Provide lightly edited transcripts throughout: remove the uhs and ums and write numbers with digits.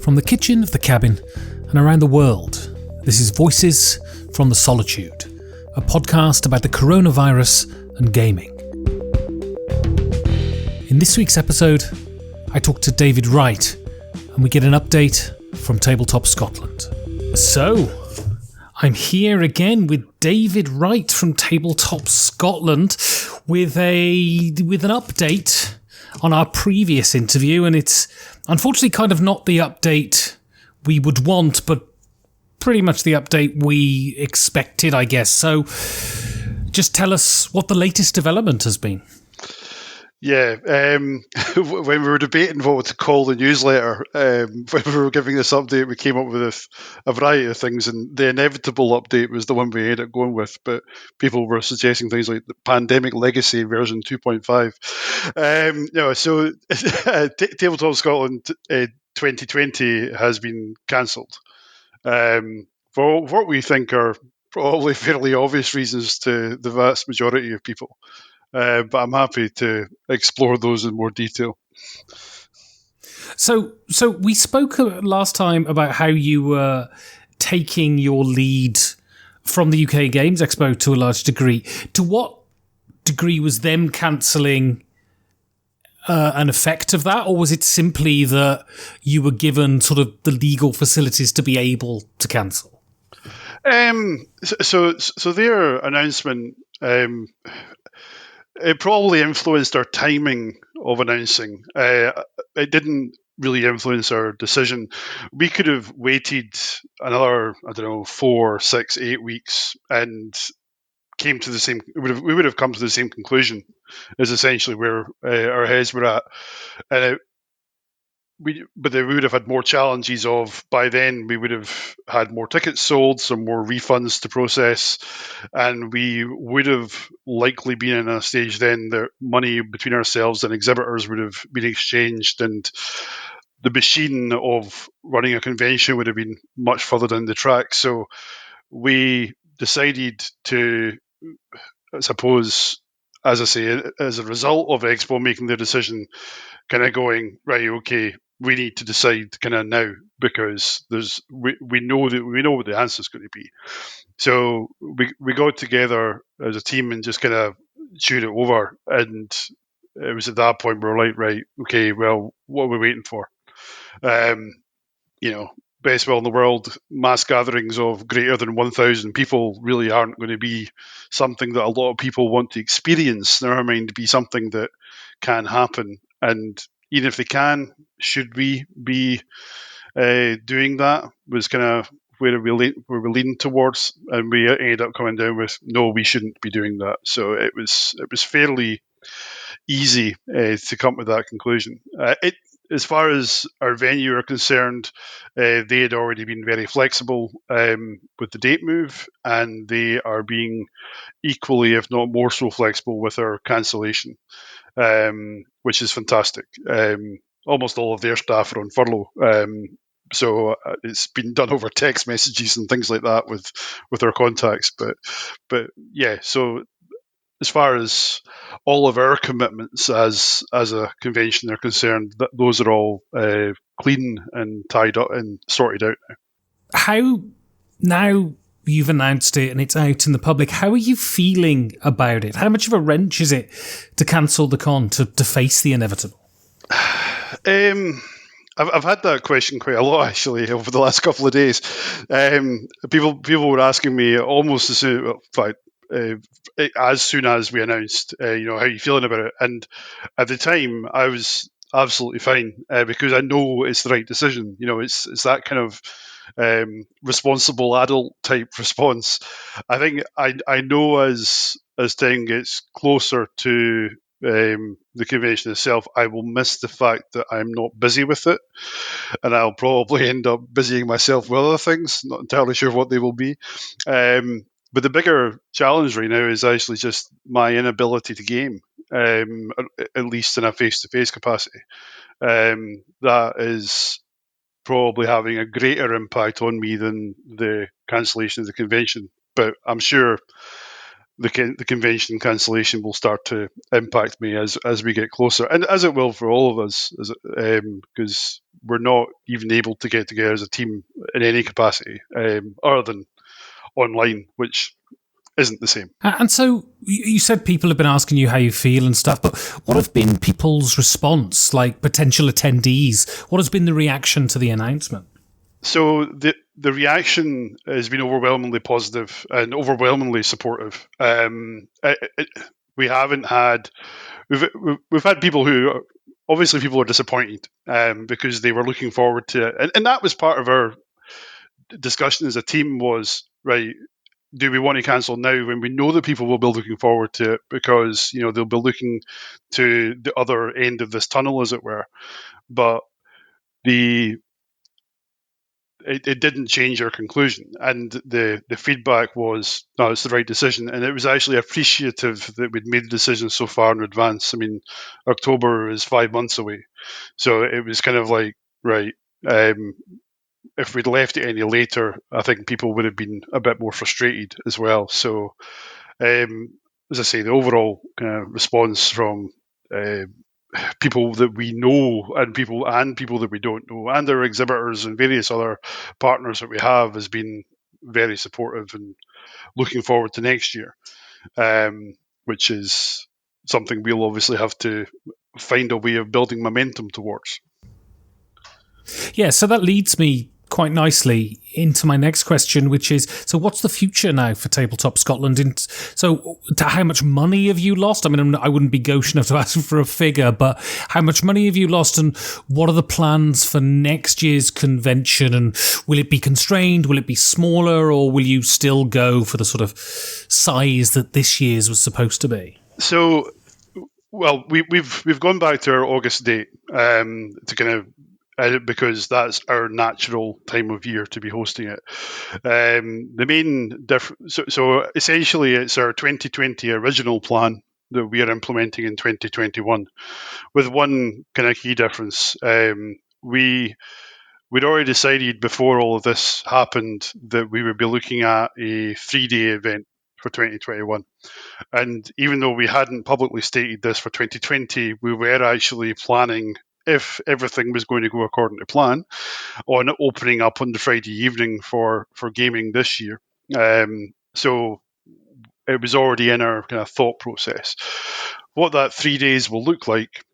From the kitchen of the cabin and around the world, this is Voices from the Solitude, a podcast about the coronavirus and gaming. In this week's episode, I talk to David Wright, and we get an update from Tabletop Scotland. So, I'm here again with David Wright from Tabletop Scotland with an update on our previous interview, and it's unfortunately kind of not the update we would want, but pretty much the update we expected, I guess. So just tell us what the latest development has been. Yeah, when we were debating what to call the newsletter, when we were giving this update, we came up with a variety of things, and the inevitable update was the one we ended up going with, but people were suggesting things like the Pandemic Legacy version 2.5. So Tabletop Scotland 2020 has been cancelled for what we think are probably fairly obvious reasons to the vast majority of people. But I'm happy to explore those in more detail. So we spoke last time about how you were taking your lead from the UK Games Expo to a large degree. To what degree was them cancelling an effect of that, or was it simply that you were given sort of the legal facilities to be able to cancel? So their announcement. It probably influenced our timing of announcing. It didn't really influence our decision. We could have waited another, 4, 6, 8 weeks and came to the same. We would have come to the same conclusion. Is essentially where our heads were at, and we would have had more challenges of, by then we would have had more tickets sold, some more refunds to process, and we would have likely been in a stage then that money between ourselves and exhibitors would have been exchanged, and the machine of running a convention would have been much further down the track. So we decided to, I suppose, as I say, as a result of Expo making their decision, kind of going, right, okay, we need to decide kind of now, because we know what the answer is going to be. So we got together as a team and just kind of chewed it over, and it was at that point we were like, right, okay, well, what are we waiting for? Best will in the world, mass gatherings of greater than 1,000 people really aren't going to be something that a lot of people want to experience. Never mind be something that can happen. And even if they can, should we be doing that? Was kind of where we were leaning towards, and we ended up coming down with no, we shouldn't be doing that. So it was fairly easy to come to that conclusion. As far as our venue are concerned, they had already been very flexible with the date move, and they are being equally, if not more so, flexible with our cancellation, which is fantastic. Almost all of their staff are on furlough, so it's been done over text messages and things like that with our contacts. But yeah, so as far as all of our commitments as a convention are concerned, those are all clean and tied up and sorted out now. How, now you've announced it and it's out in the public, how are you feeling about it? How much of a wrench is it to cancel the con, to face the inevitable? I've had that question quite a lot actually over the last couple of days. People were asking me almost as soon as we announced, how are you feeling about it? And at the time, I was absolutely fine because I know it's the right decision. It's that kind of responsible adult type response. I think I know as time gets closer to the convention itself, I will miss the fact that I'm not busy with it, and I'll probably end up busying myself with other things. Not entirely sure what they will be. But the bigger challenge right now is actually just my inability to game, at least in a face-to-face capacity. That is probably having a greater impact on me than the cancellation of the convention. But I'm sure the convention cancellation will start to impact me as we get closer, and as it will for all of us, because we're not even able to get together as a team in any capacity other than online, which isn't the same. And so you said people have been asking you how you feel and stuff, but what have been people's response, like potential attendees? What has been the reaction to the announcement? So the reaction has been overwhelmingly positive and overwhelmingly supportive. We haven't had we've had people who obviously people are disappointed because they were looking forward to it, and that was part of our discussion as a team was right. Do we want to cancel now when we know that people will be looking forward to it because they'll be looking to the other end of this tunnel, as it were? But it didn't change our conclusion, and the feedback was no, it's the right decision, and it was actually appreciative that we'd made the decision so far in advance. I mean, October is 5 months away, so it was kind of like right. If we'd left it any later, I think people would have been a bit more frustrated as well. So, as I say, the overall kind of response from people that we know and people that we don't know, and our exhibitors and various other partners that we have, has been very supportive and looking forward to next year, which is something we'll obviously have to find a way of building momentum towards. Yeah, so that leads me quite nicely into my next question, which is, so what's the future now for Tabletop Scotland? And so how much money have you lost? I mean, I wouldn't be gauche enough to ask for a figure, but how much money have you lost, and what are the plans for next year's convention? And will it be constrained? Will it be smaller? Or will you still go for the sort of size that this year's was supposed to be? So, well, we've gone back to our August date to kind of because that's our natural time of year to be hosting it. The main difference, so essentially, it's our 2020 original plan that we are implementing in 2021, with one kind of key difference. We'd already decided before all of this happened that we would be looking at a 3-day event for 2021. And even though we hadn't publicly stated this for 2020, we were actually planning, if everything was going to go according to plan, on opening up on the Friday evening for gaming this year. So it was already in our kind of thought process. What that 3 days will look like,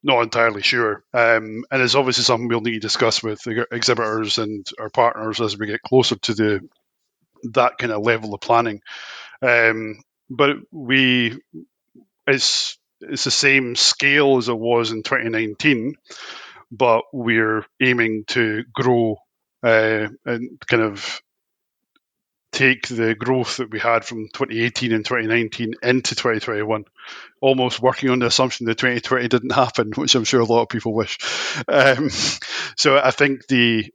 not entirely sure. And it's obviously something we'll need to discuss with the exhibitors and our partners as we get closer to that kind of level of planning. But it's the same scale as it was in 2019, but we're aiming to grow and kind of take the growth that we had from 2018 and 2019 into 2021, almost working on the assumption that 2020 didn't happen, which I'm sure a lot of people wish. So I think the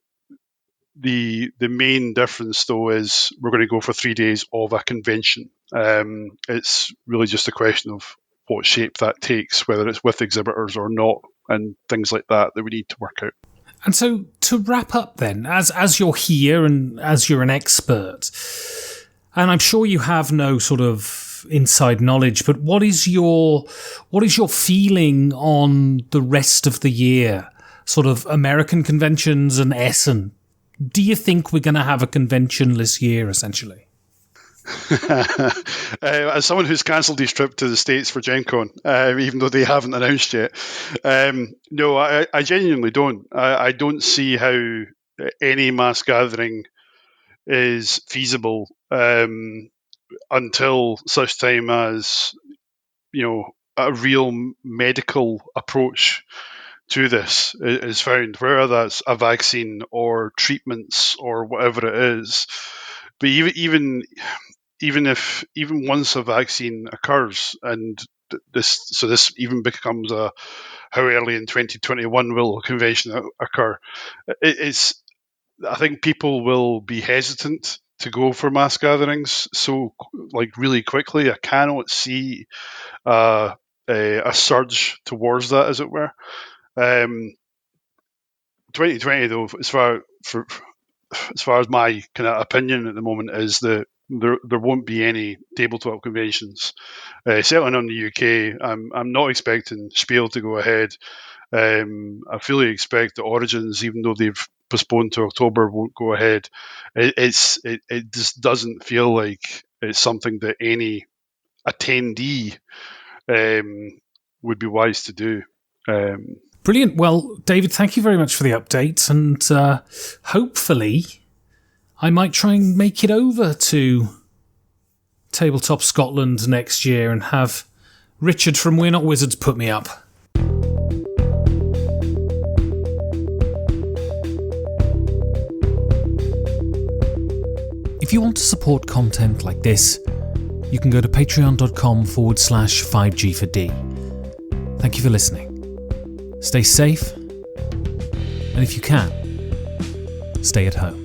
main difference, though, is we're going to go for 3 days of a convention. It's really just a question of what shape that takes, whether it's with exhibitors or not, and things like that we need to work out. And so to wrap up then, as you're here and as you're an expert, and I'm sure you have no sort of inside knowledge, but what is your feeling on the rest of the year? Sort of American conventions and Essen. Do you think we're going to have a convention-less year, essentially? As someone who's cancelled his trip to the States for Gen Con, even though they haven't announced yet, no, I genuinely don't. I don't see how any mass gathering is feasible until such time as a real medical approach to this is found, whether that's a vaccine or treatments or whatever it is. But even once a vaccine occurs, and this even becomes a how early in 2021 will a convention occur? I think people will be hesitant to go for mass gatherings so really quickly. I cannot see a surge towards that, as it were. 2020, though, as far as my kind of opinion at the moment, is that there won't be any tabletop conventions. Certainly on the UK, I'm not expecting Spiel to go ahead. I fully expect the Origins, even though they've postponed to October, won't go ahead. It just doesn't feel like it's something that any attendee would be wise to do. Brilliant. Well, David, thank you very much for the update, and hopefully I might try and make it over to Tabletop Scotland next year and have Richard from We're Not Wizards put me up. If you want to support content like this, you can go to patreon.com/5G4D. Thank you for listening. Stay safe, and if you can, stay at home.